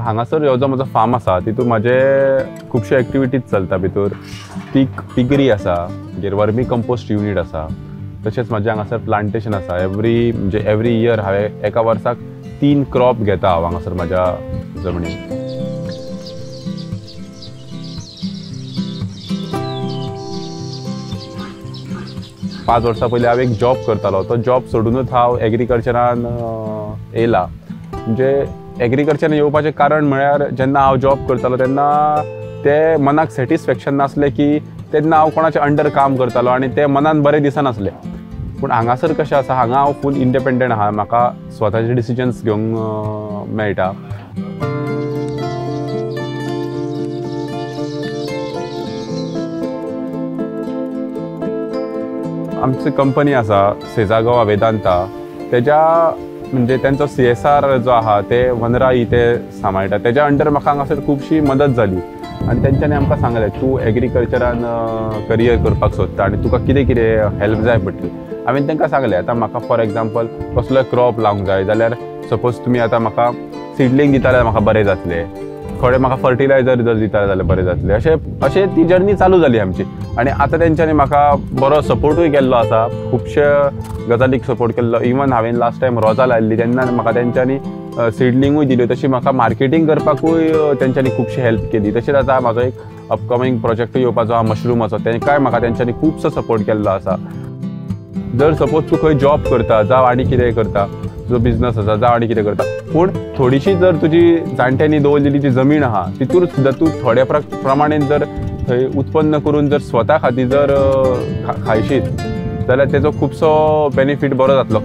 हांगासर हो जो म्हजो फार्म आसा तितून म्हाजे खुबशे एक्टिविटीज चलता. भितर पिगरी आसा, मागीर वर्मी कंपोस्ट युनिट आसा, तशेंच म्हाजे हांगासर प्लांटेशन आसा. एवरी इयर हांवें एका वर्साक 3 क्रॉप घेता हांव हांगासर म्हाज्या जमनीन. पांच वर्सां पयलीं हांव एक जॉब करतालो. तो जॉब सोडूनच हांव एग्रीकल्चरान येयला. म्हणजे एग्रीकल्चरान येवपाचें कारण म्हळ्यार जेन्ना हांव जॉब करतालो तेन्ना ते मनाक सॅटिस्फॅक्शन नासलें की तेन्ना हांव कोणाच्या अंडर काम करतालो आनी ते मनान बरें दिसनासलें. पूण हांगासर कशें आसा, हांगा हांव फूल इंडिपेंडंट आहा. म्हाका स्वताचे डिसिजन्स घेवंक मेळटा. आमची कंपनी आसा सेजागोवा वेदांता, तेज्या म्हणजे त्यांचो CSR जो आहा ते वनराई ते सांबाळटा. तेज्या अंडर म्हाका हांगासर खुबशी मदत जाली आनी तेंच्यांनी आमकां सांगलें तूं एग्रीकल्चरान करियर करपाक सोदता आनी तुका कितें कितें हेल्प जाय पडटली. हांवें तांकां सांगलें आतां म्हाका फॉर एग्जांपल कसलोय क्रॉप लावंक जाय जाल्यार सपोज तुमी आतां म्हाका सिडलींग दिता जाल्यार म्हाका बरें जातलें. थोडें म्हाका फर्टिलायझर जर दिता जाल्यार बरें जातलें. अशें ती जर्नी चालू जाली आमची. आनी आतां तेंच्यांनी म्हाका बरो सपोर्टूय केल्लो आसा. खुबशे गजालीक सपोर्ट केल्लो. इवन हांवें लास्ट टायम रोजां लायिल्लीं तेन्ना म्हाका तेंच्यांनी सिडलिंगूय दिल्यो. तशी म्हाका मार्केटींग करपाकूय तेंच्यांनी खुबशी हेल्प केली. तशेंच आतां म्हाजो एक अपकमींग प्रोजेक्टूय येवपाचो आहा मशरूमाचो, तेंकाय म्हाका तेंच्यांनी खुबसो सपोर्ट केल्लो आसा. जर सपोज तूं खंय जॉब करता जावं आनी कितें करता, जो बिझनस आसा जावं आनी कितें करता, पूण थोडीशी जर तुजी जाणट्यांनी दवरलेली जी जमीन आहा तितूर सुद्दां तूं थोड्या प्रमाणेन जर थंय उत्पन्न करून जर स्वता खातीर जर खायशीत जाल्यार तेजो खुबसो बेनिफीट बरो जातलो.